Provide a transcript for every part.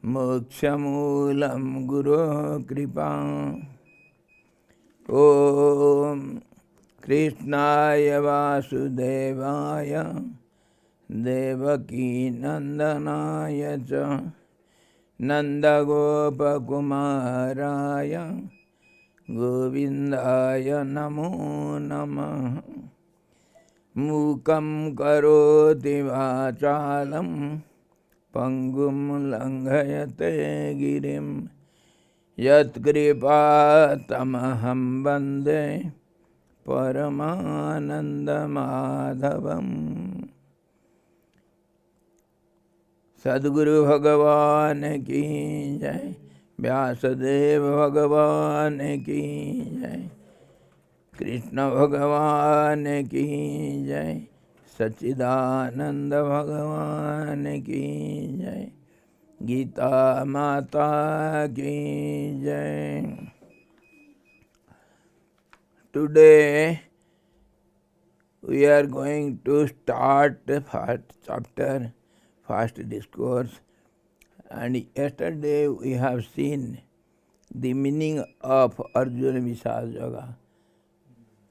मोक्षमूलं गुरो कृपा। ॐ कृष्णाय वासुदेवाय देवकीनन्दनाय च नन्दगोपकुमाराय गोविन्दाय नमो नमः। मूकं करोति वाचालं पंगुं लंघयते गिरिं यत्कृपातमहं वन्दे परमानन्दमाधवम्। सद्गुरु भगवान की जय, व्यासदेव भगवान की जय, कृष्ण भगवान की जय, सच्चिदानंद भगवान की जय, गीता माता की जय। Today we are going to start the first chapter, first discourse, and yesterday we have seen the meaning of Arjuna Vishada Yoga.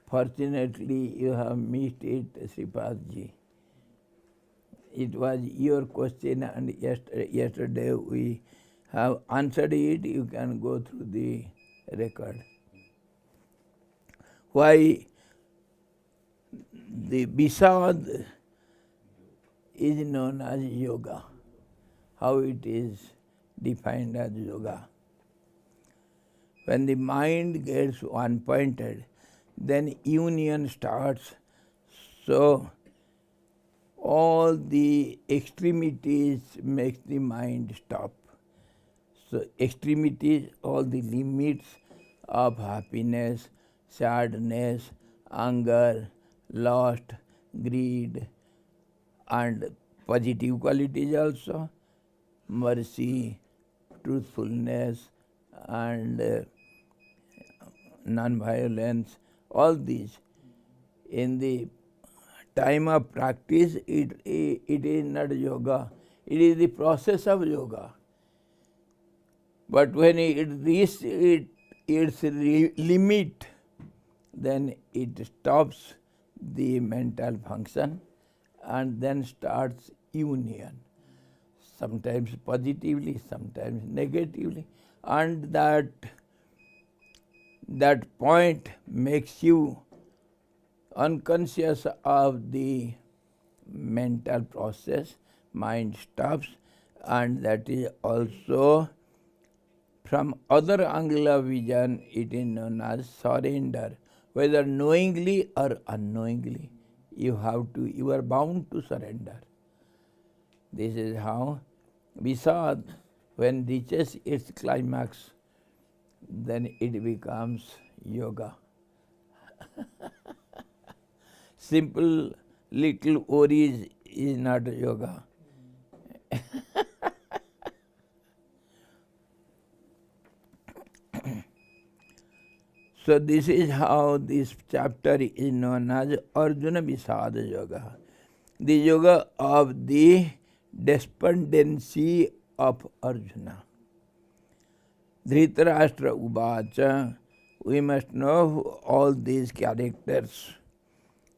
Fortunately, you have missed it, Sripadji. It was your question, and yesterday we have answered it. You can go through the record. Why the Vishada is known as yoga? How it is defined as yoga? When the mind gets one-pointed, then union starts. So all the extremities make the mind stop. So extremities, all the limits of happiness, sadness, anger, lust, greed, and positive qualities also, mercy, truthfulness, and non-violence, all these. In the time of practice, it is not yoga. It is the process of yoga. But when it reaches its limit, then it stops the mental function and then starts union. Sometimes positively, sometimes negatively. And that point makes you unconscious of the mental process, mind stops, and that is also from other angle of vision, it is known as surrender. Whether knowingly or unknowingly, you are bound to surrender. This is how Vishad, when reaches its climax, then it becomes yoga. Simple little worries is not yoga. So this is how this chapter is known as Arjuna Vishada Yoga. The yoga of the despondency of Arjuna. Dhritarashtra Uvacha. We must know all these characters.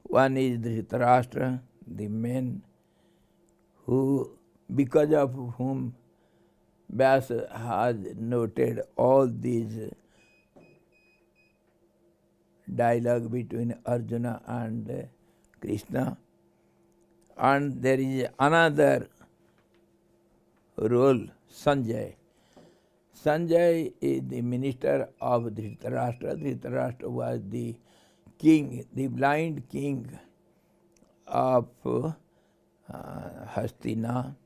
One is Dhritarashtra, the man who, because of whom Vyasa has noted all these dialogue between Arjuna and Krishna. And there is another role, Sanjay. Sanjay is the minister of Dhritarashtra. Dhritarashtra was the king, the blind king of Hastina.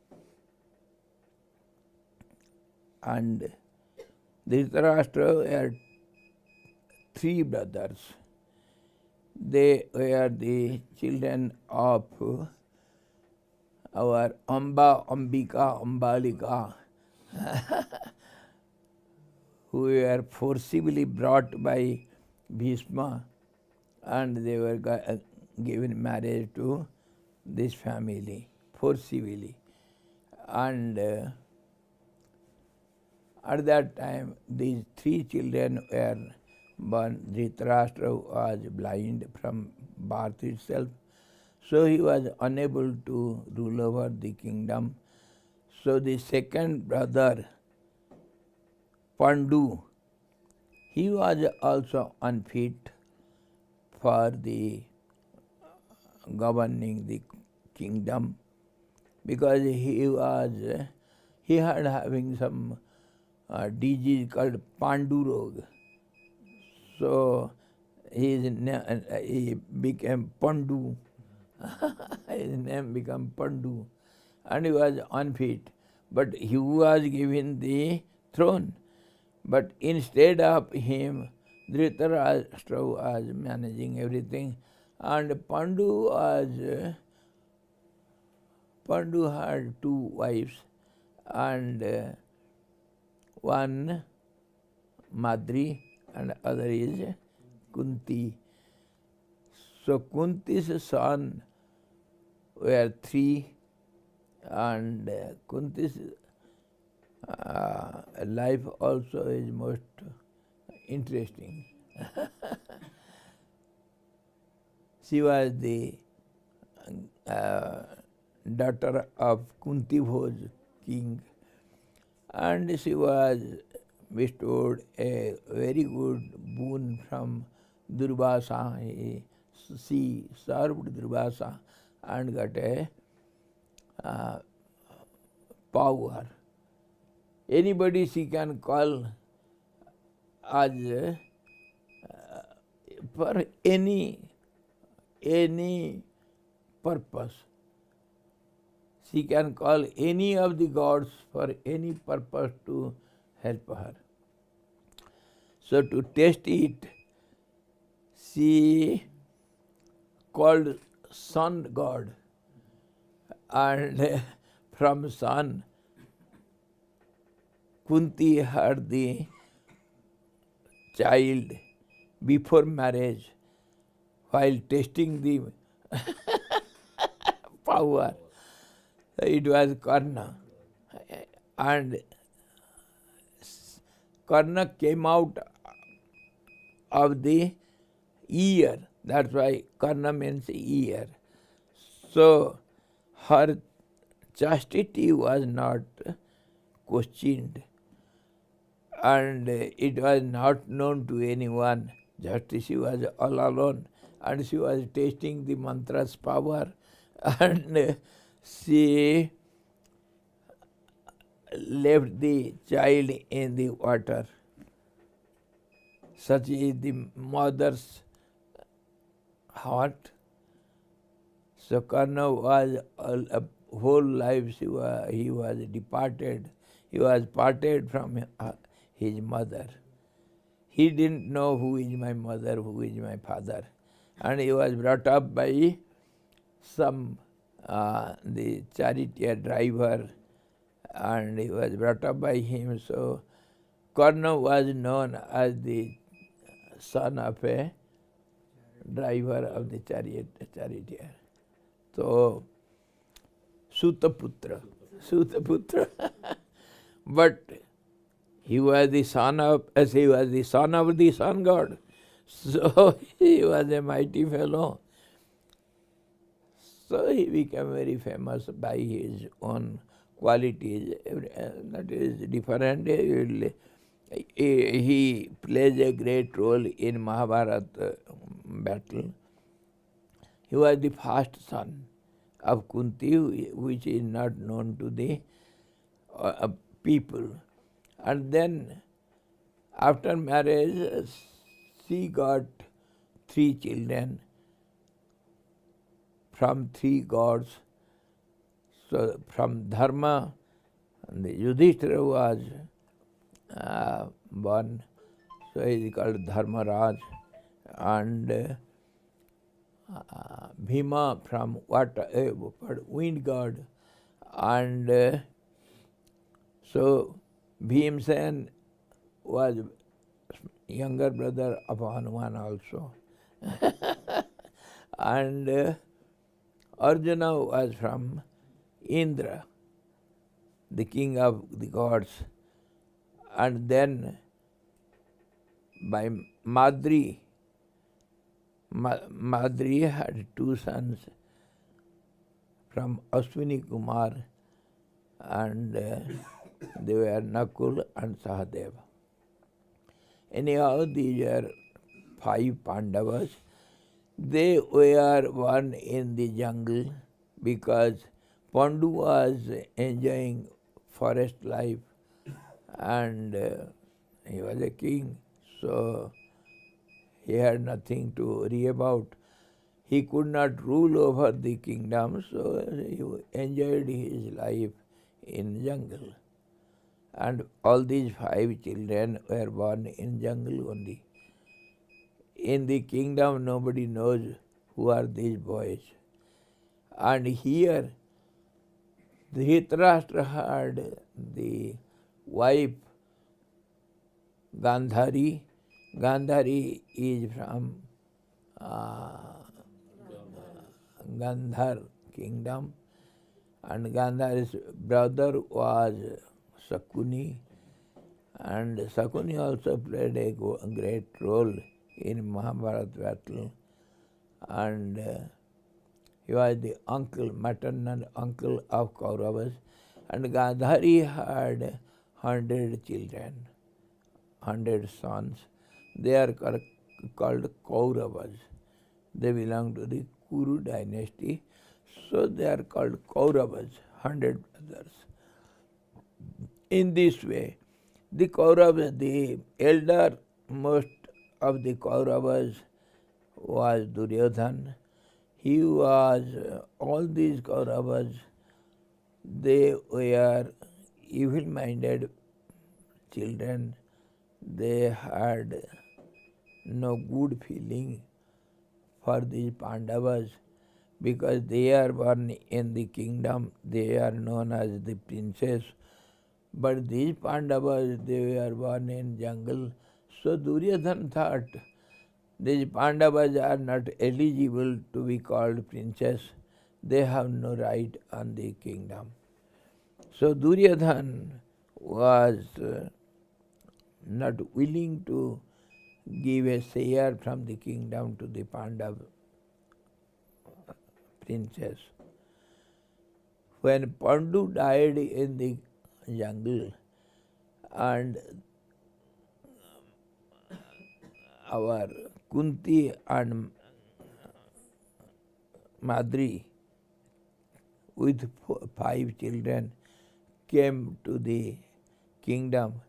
And Dhritarashtra were three brothers. They were the children of our Ambalika, who were forcibly brought by Bhishma, and they were given marriage to this family, forcibly. And At that time, these three children were born. Dhritarashtra was blind from birth itself, so he was unable to rule over the kingdom. So the second brother, Pandu, he was also unfit for the governing the kingdom, because he had having some disease called Pandurog. So he became Pandu. His name became Pandu, and he was unfit. But he was given the throne. But instead of him, Dhritarashtra was managing everything, and Pandu had two wives, and one Madri and other is Kunti. So Kunti's son were three, and Kunti's life also is most interesting. She was the daughter of Kunti Bhoj king, and she was bestowed a very good boon from Durvasa. She served Durvasa and got a power. Anybody she can call as for any purpose. She can call any of the gods for any purpose to help her. So to test it, she called sun god, and from sun, Kunti had the child before marriage while testing the power. It was Karna. And Karna came out of the ear. That's why Karna means ear. So her chastity was not questioned, and it was not known to anyone. Just she was all alone, and she was tasting the mantra's power, and she left the child in the water. Such is the mother's heart. So Karna was a whole life he was departed. He was parted from his mother. He didn't know who is my mother, who is my father. And he was brought up by some the charioteer driver, and he was brought up by him. So Karna was known as the son of a driver of the charioteer. So Sutaputra. But he was the son of the sun god. So he was a mighty fellow. So he became very famous by his own qualities. That is different. He plays a great role in Mahabharata battle. He was the first son of Kunti, which is not known to the people. And then after marriage, she got three children from three gods. So from Dharma, the Yudhishthira was born, so he is called Dharmaraj, and Bhima from wind god, and so Bhimsen was younger brother of Hanuman also. And Arjuna was from Indra, the king of the gods. And then by Madri, Madri had two sons from Ashwini Kumar, and they were Nakul and Sahadev. Anyhow, these were 5 Pandavas. They were born in the jungle because Pandu was enjoying forest life and he was a king, so he had nothing to worry about. He could not rule over the kingdom, so he enjoyed his life in jungle. And all these 5 children were born in jungle only. In the kingdom, nobody knows who are these boys. And here, Dhritarashtra had the wife Gandhari. Gandhari is from Gandhar kingdom, and Gandhar's brother was Sakuni, and Sakuni also played a great role in Mahabharata battle, and he was the uncle, maternal uncle of Kauravas, and Gandhari had 100 children, 100 sons. They are called Kauravas. They belong to the Kuru dynasty, so they are called Kauravas, 100 brothers. In this way, the Kauravas, the elder most of the Kauravas was Duryodhana. He was, all these Kauravas, they were evil-minded children. They had no good feeling for these Pandavas because they are born in the kingdom. They are known as the princes. But these Pandavas, they were born in jungle. So Duryodhana thought, these Pandavas are not eligible to be called princes. They have no right on the kingdom. So Duryodhana was not willing to give a share from the kingdom to the Pandav princess. When Pandu died in the jungle and our Kunti and Madri with 5 children came to the kingdom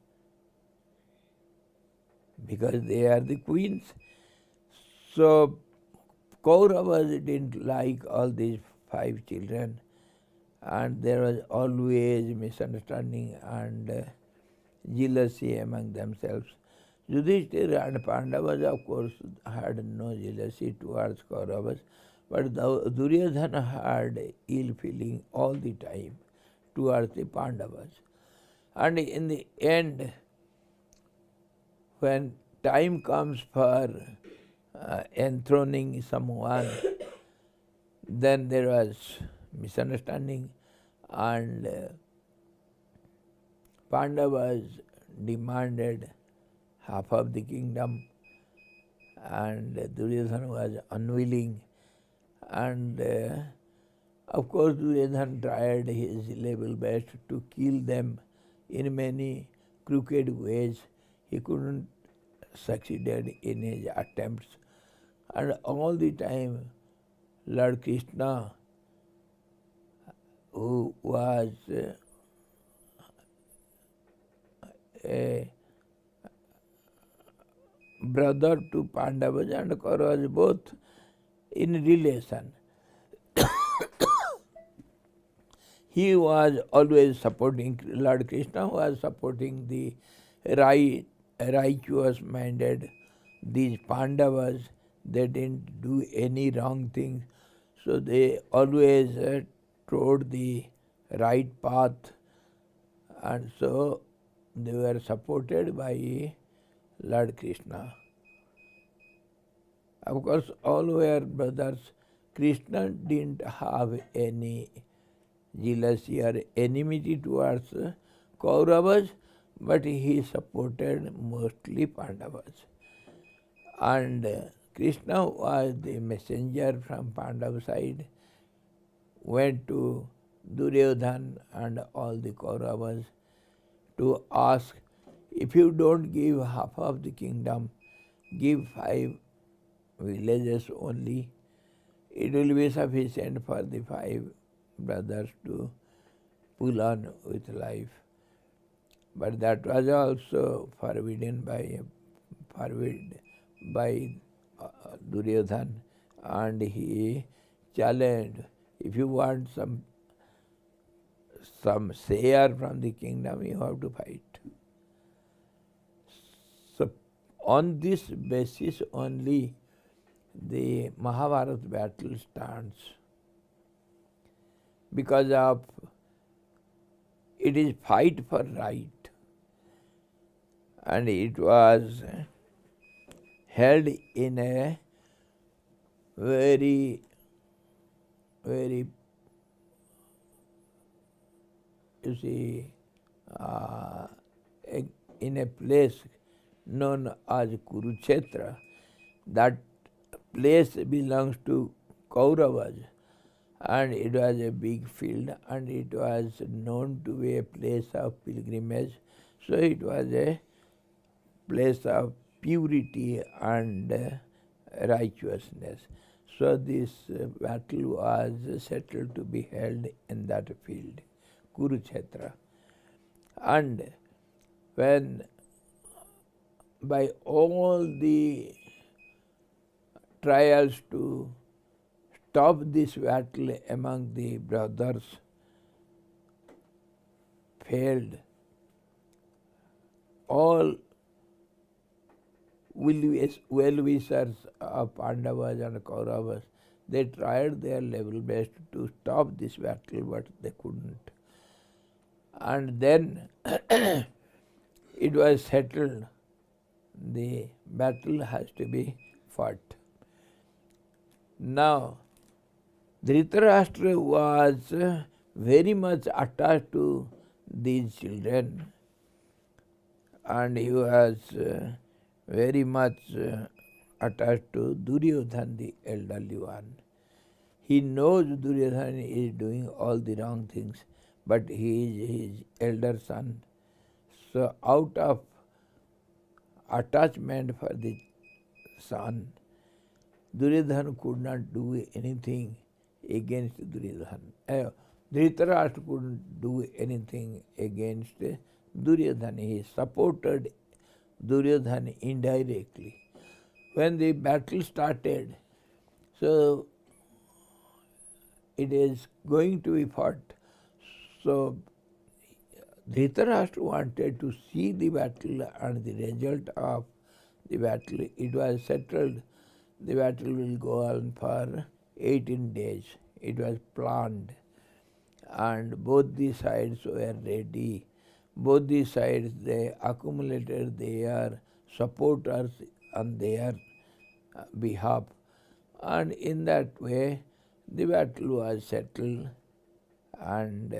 because they are the queens. So Kauravas didn't like all these 5 children, and there was always misunderstanding and jealousy among themselves. Yudhishthira and Pandavas, of course, had no jealousy towards Kauravas, but Duryodhana had ill feeling all the time towards the Pandavas. And in the end, when time comes for enthroning someone, then there was misunderstanding, and Pandavas demanded half of the kingdom, and Duryodhana was unwilling, and of course Duryodhana tried his level best to kill them in many crooked ways. He couldn't succeed in his attempts, and all the time Lord Krishna, who was a brother to Pandavas and Kauravas, both in relation, he was always supporting, Lord Krishna was supporting the righteous-minded, these Pandavas. They didn't do any wrong thing, so they always trod the right path, and so they were supported by Lord Krishna. Of course, all were brothers. Krishna didn't have any jealousy or enmity towards Kauravas, but he supported mostly Pandavas. And Krishna was the messenger from Pandav side, went to Duryodhan and all the Kauravas to ask, if you don't give half of the kingdom, give 5 villages only, it will be sufficient for the 5 brothers to pull on with life. But that was also forbidden by Duryodhan, and he challenged, if you want some share from the kingdom, you have to fight. So on this basis only the Mahabharata battle stands, because of it is fight for right, and it was held in a very, very, you see, in a place known as Kurukshetra. That place belongs to Kauravas, and it was a big field, and it was known to be a place of pilgrimage. So it was a place of purity and righteousness. So this battle was settled to be held in that field, Kurukshetra. And when by all the trials to stop this battle among the brothers failed, all well-wishers of Pandavas and Kauravas, they tried their level best to stop this battle, but they couldn't. And then it was settled, the battle has to be fought. Now, Dhritarashtra was very much attached to these children, and he was very much attached to Duryodhan, the elderly one. He knows Duryodhan is doing all the wrong things, but he is his elder son. So out of attachment for the son, Duryodhan could not do anything against Duryodhan. Dhritarashtra couldn't do anything against Duryodhan. He supported Duryodhan indirectly. When the battle started, so it is going to be fought. So Dhritarashtra wanted to see the battle and the result of the battle. It was settled. The battle will go on for 18 days. It was planned, and both the sides were ready. Both the sides, they accumulated their supporters on their behalf, and in that way the battle was settled. And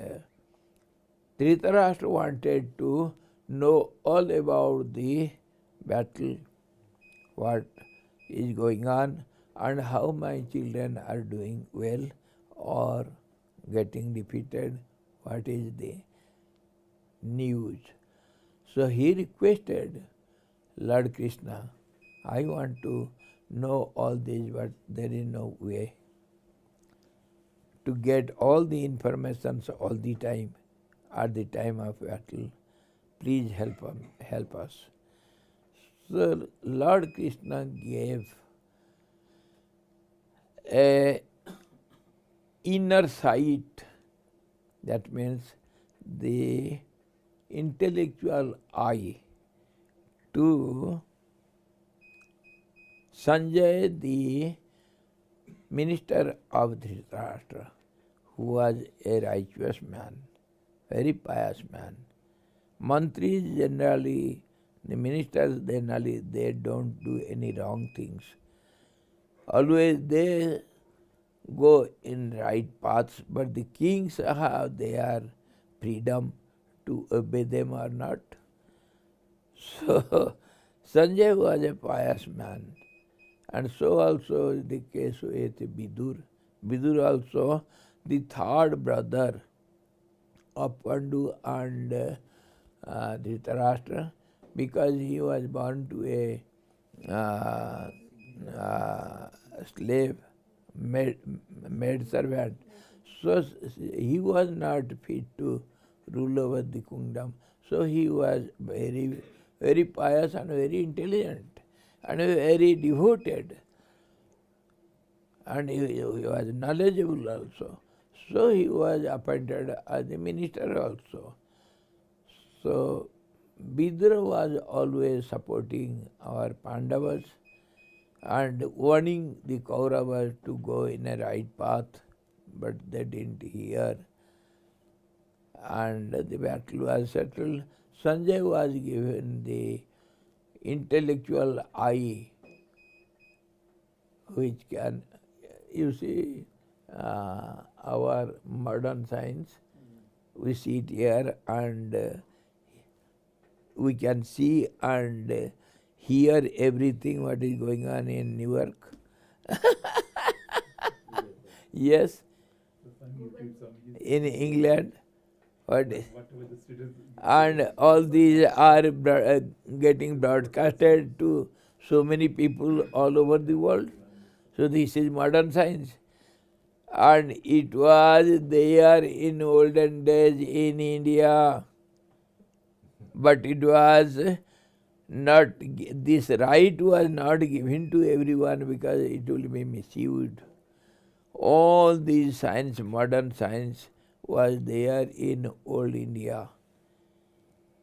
Dhritarashtra wanted to know all about the battle, what is going on, and how my children are doing well or getting defeated, what is the news. So he requested Lord Krishna, I want to know all this, but there is no way to get all the information all the time at the time of battle. Please help us. So Lord Krishna gave a inner sight, that means the intellectual eye, to Sanjay, the minister of Dhritarashtra, who was a righteous man, very pious man. Mantris generally, the ministers generally, they don't do any wrong things. Always they go in right paths, but the kings have their freedom to obey them or not. So Sanjay was a pious man. And so also the case with Vidur. Vidur also the third brother of Pandu and Dhritarashtra, because he was born to a slave, maid servant. So he was not fit to rule over the kingdom. So he was very, very pious and very intelligent and very devoted. And he was knowledgeable also. So he was appointed as a minister also. So Vidura was always supporting our Pandavas and warning the Kauravas to go in a right path, but they didn't hear. And the battle was settled. Sanjay was given the intellectual eye, which can, you see, our modern science, we see it here and we can see and hear everything what is going on in Newark. Yes, in England, what is, and all these are getting broadcasted to so many people all over the world. So this is modern science. And it was there in olden days in India, but it was not, this right was not given to everyone because it will be misused. All these science, modern science, was there in old India.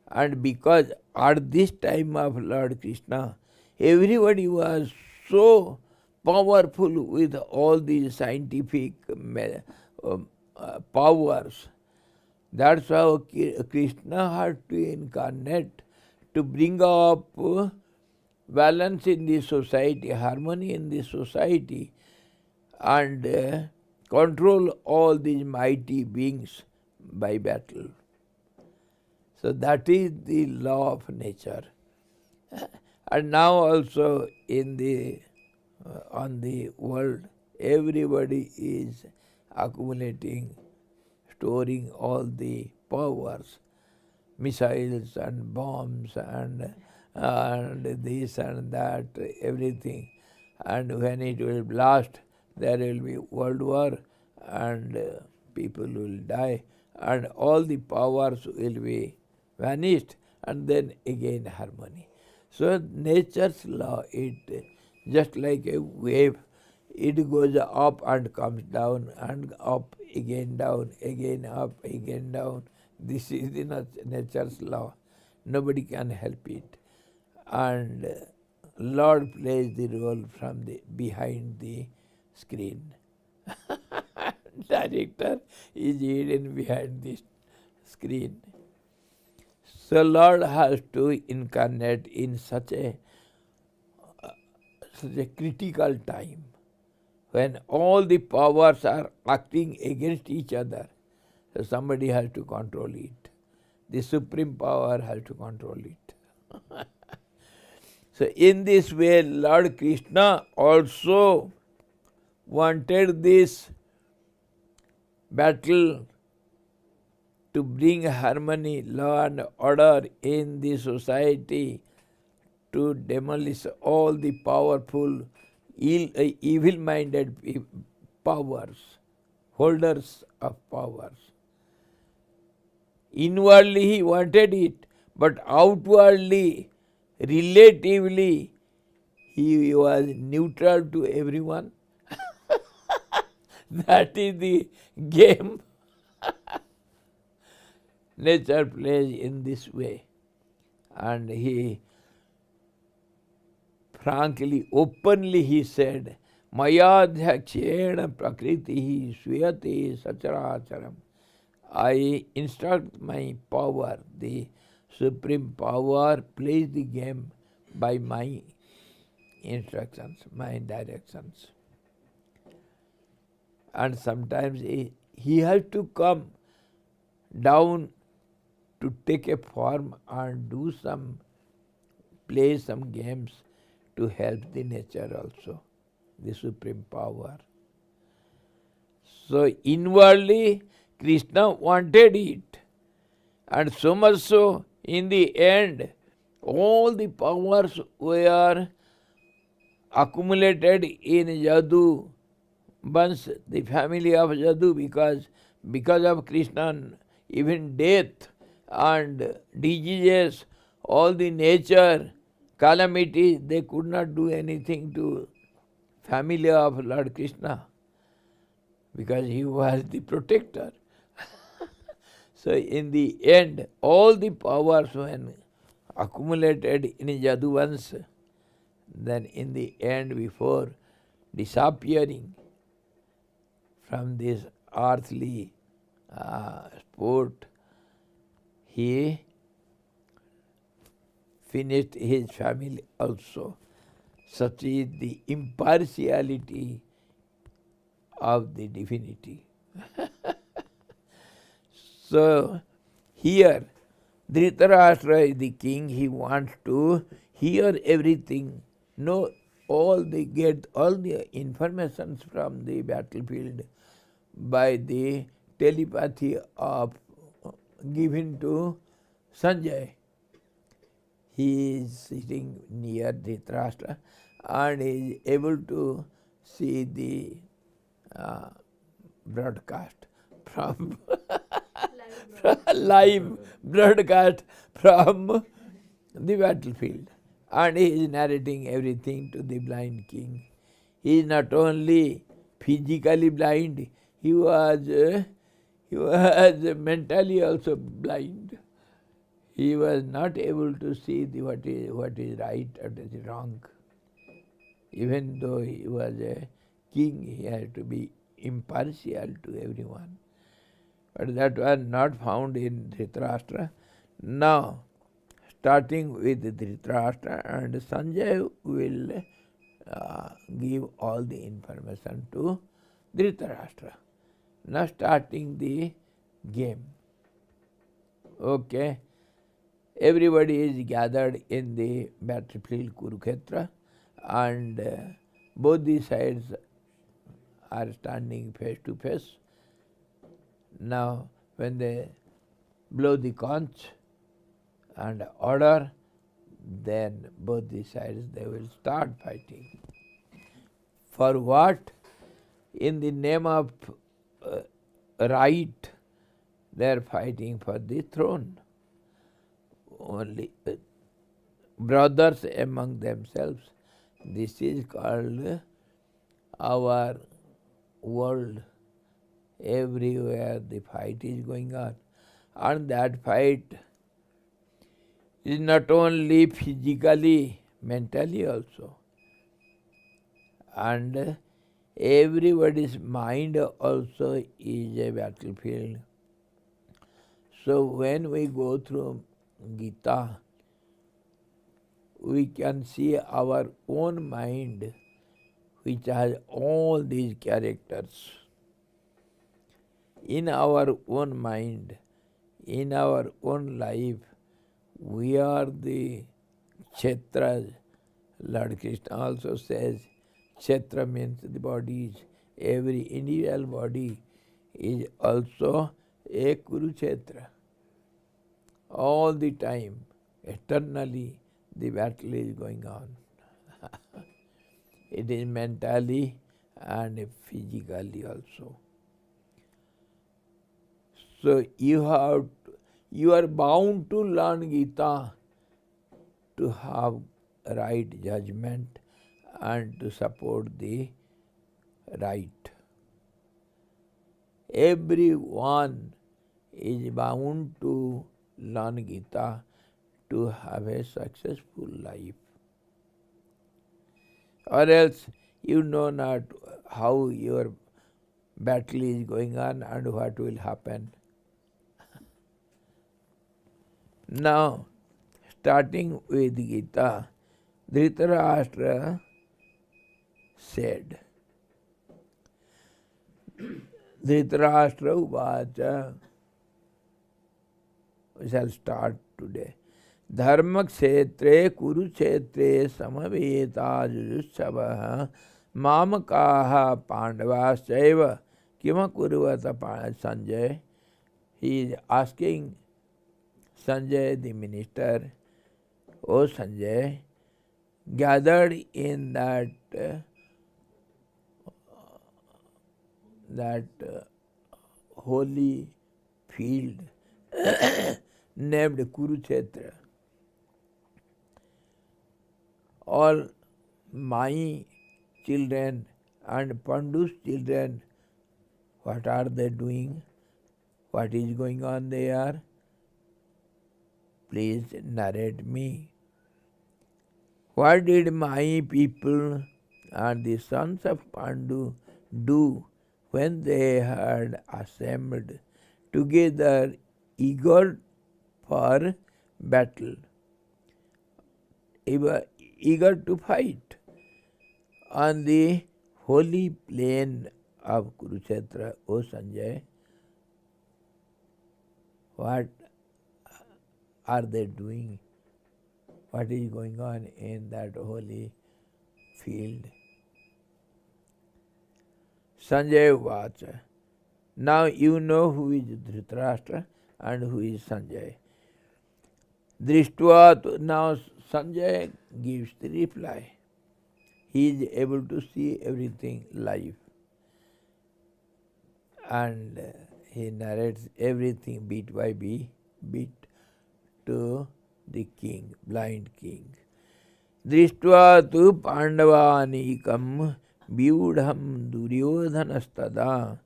And because at this time of Lord Krishna, everybody was so powerful with all these scientific powers. That's how Krishna had to incarnate to bring up balance in the society, harmony in the society, and control all these mighty beings by battle. So that is the law of nature. And now also in the on the world, everybody is accumulating, storing all the powers, missiles and bombs and this and that, everything. And when it will blast, there will be world war and people will die and all the powers will be vanished and then again harmony. So nature's law, it just like a wave, it goes up and comes down and up, again down, again up, again down. This is the nature's law. Nobody can help it. And Lord plays the role from the behind the screen. Director is hidden behind the screen. So Lord has to incarnate in such a critical time when all the powers are acting against each other. So somebody has to control it. The supreme power has to control it. So in this way, Lord Krishna also wanted this battle to bring harmony, law and order in the society, to demolish all the powerful, evil-minded powers, holders of powers. Inwardly he wanted it, but outwardly, relatively, he was neutral to everyone. That is the game nature plays in this way. And he frankly, openly he said, Mayadhyakshena prakriti swayate sacharacharam. I instruct my power, the supreme power plays the game by my instructions, my directions. And sometimes he has to come down to take a form and do some play some games to help the nature also, the supreme power. So inwardly Krishna wanted it, and so much so in the end all the powers were accumulated in Yadu once the family of Yadu, because of Krishna, even death and diseases, all the nature calamities, they could not do anything to family of Lord Krishna, because he was the protector. So in the end, all the powers when accumulated in Yadu once, then in the end, before disappearing from this earthly sport, he finished his family also. Such is the impartiality of the divinity. So here Dhritarashtra is the king. He wants to hear everything, know get all the informations from the battlefield by the telepathy of given to Sanjay. He is sitting near Dhritarashtra and is able to see the broadcast from live broadcast from the battlefield, and he is narrating everything to the blind king. He is not only physically blind, he was mentally also blind. He was not able to see what is right and what is wrong. Even though he was a king, he had to be impartial to everyone. But that was not found in Dhritarashtra. Now, starting with Dhritarashtra, and Sanjay will give all the information to Dhritarashtra. Now starting the game. Okay. Everybody is gathered in the battlefield Kurukshetra, and both the sides are standing face to face. Now when they blow the conch and order, then both the sides they will start fighting. For what? In the name of right, they are fighting for the throne. Only brothers among themselves. This is called our world. Everywhere the fight is going on. And that fight is not only physically, mentally also. And everybody's mind also is a battlefield. So when we go through Gita, we can see our own mind which has all these characters. In our own mind, in our own life, we are the Kshetras. Lord Krishna also says, Kshetra means the bodies. Every individual body is also a Kurukshetra. All the time, eternally, the battle is going on. It is mentally and physically also. So you are bound to learn Gita to have right judgment and to support the right. Everyone is bound to learn Gita to have a successful life. Or else you know not how your battle is going on and what will happen. Now, starting with Gita, Dhritarashtra said, Dhritarashtra uvacha, we shall start today. धर्म क्षेत्रे कुरुक्षेत्रे समवेताजुत्सवः मामकाः पांडवाश्चैव किम कुर्वत Sanjay. He is asking Sanjay the minister, O Sanjay, gathered in that holy field named Kurukshetra, all my children and Pandu's children, what are they doing? What is going on there? Please narrate me. What did my people and the sons of Pandu do when they had assembled together eager for battle, eager to fight on the holy plain of Kurukshetra, O Sanjay? What are they doing? What is going on in that holy field? Sanjay Vacha. Now you know who is Dhritarashtra and who is Sanjay. Drishtva, now Sanjay gives the reply. He is able to see everything live. And he narrates everything bit by bit to the king, blind king. Drishtva tu pandavanikam vyudham duryodhanastada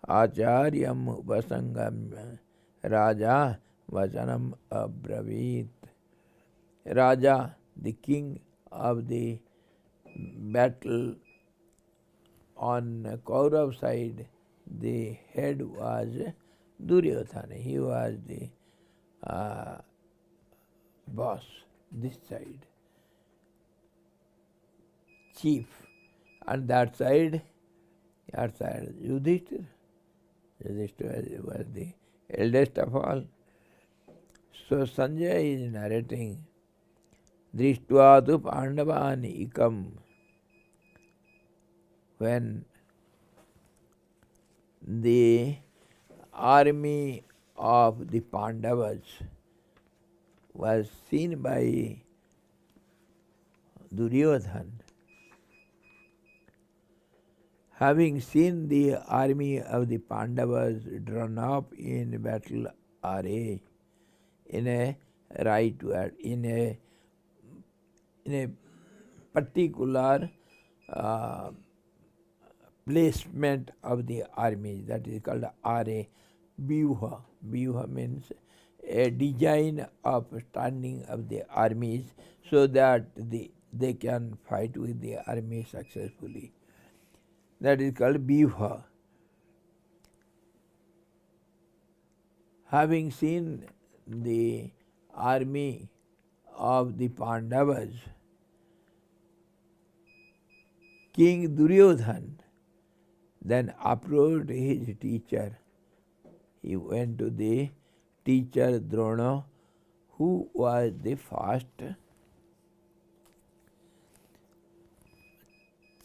acharyam vasangam raja vajanam abravit. Raja, the king of the battle on Kaurav side, the head was Duryodhana. He was the boss, this side, chief, and that side Yudhishthira. Yudhishthira was the eldest of all. So Sanjay is narrating, Drishtva tu Pandavani ikam, when the army of the Pandavas was seen by Duryodhana. Having seen the army of the Pandavas drawn up in battle array, in a particular placement of the army, that is called array. Vyuha. Vyuha means a design of standing of the armies so that they can fight with the army successfully. That is called Vyuha. Having seen the army of the Pandavas, King Duryodhana then approached his teacher. He went to the teacher Drona, who was the first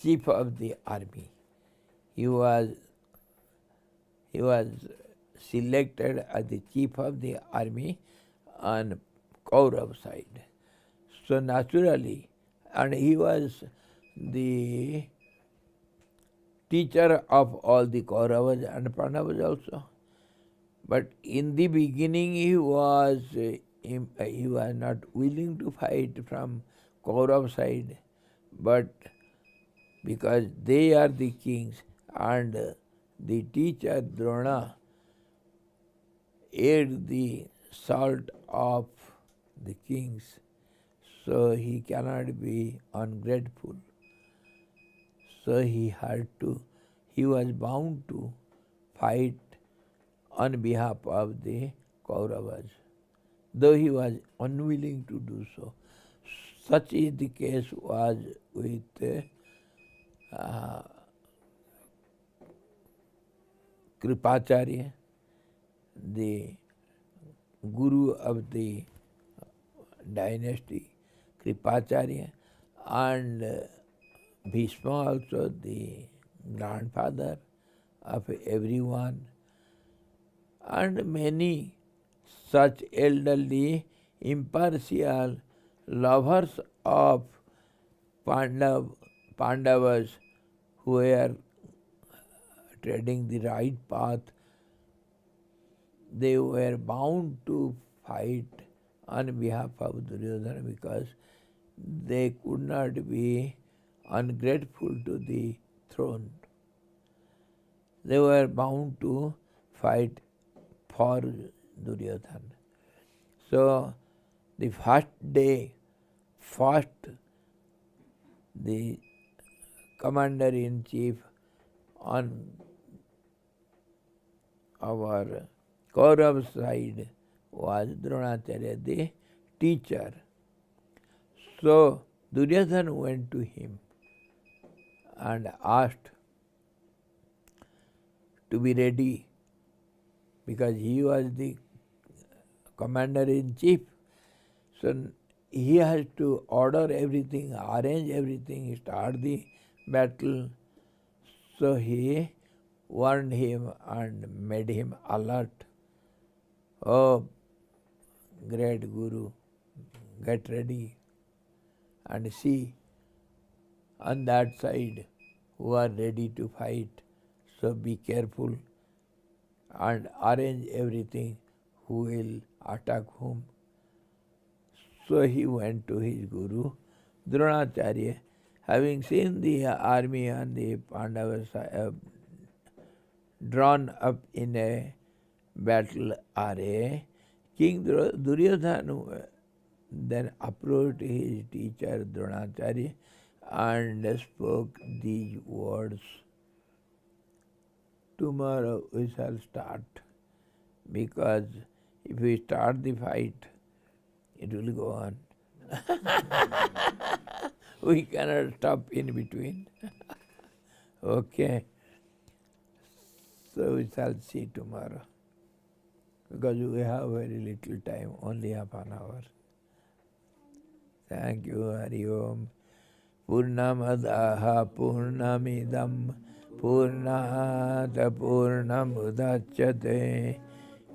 chief of the army. He was selected as the chief of the army on Kaurav side. So naturally, and he was the teacher of all the Kauravas and Pandavas also. But in the beginning he was not willing to fight from Kaurav side, but because they are the kings and the teacher Drona ate the salt of the kings, so he cannot be ungrateful. So he was bound to fight on behalf of the Kauravas, though he was unwilling to do so. Such is the case was with Kripacharya, the guru of the dynasty, Kripacharya, and Bhishma also the grandfather of everyone, and many such elderly, impartial lovers of Pandavas who were treading the right path, they were bound to fight on behalf of Duryodhana because they could not be ungrateful to the throne. They were bound to fight for Duryodhana. So the first day, the commander-in-chief on our Kaurav side was Dronacharya, the teacher. So Duryodhana went to him and asked to be ready because he was the commander-in-chief. So he has to order everything, arrange everything, start the battle. So he warned him and made him alert. Oh, great Guru, get ready and see on that side who are ready to fight. So be careful and arrange everything who will attack whom. So he went to his Guru, Dronacharya, having seen the army and the Pandavas drawn up in a battle array. King Duryodhana then approached his teacher Dronacharya and spoke these words. Tomorrow we shall start, because if we start the fight, it will go on. We cannot stop in between. Okay. So we shall see tomorrow, because we have very little time, only half an hour. Thank you, Hari Om. Purnamadaha Purnamidam Purnata Purnamudachyate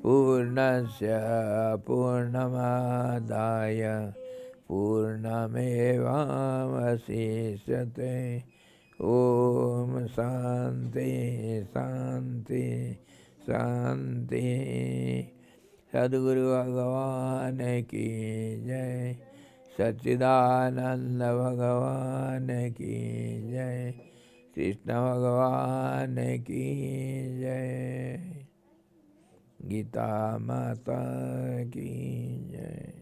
Purnasya Purnamadaya Purnamevamasisyate. Om Santi Santi Santi. Sadguru Bhagavan ki jai. Satchidananda Bhagavan ki jai. Krishna Bhagavan ki jai. Gita Mata ki jai.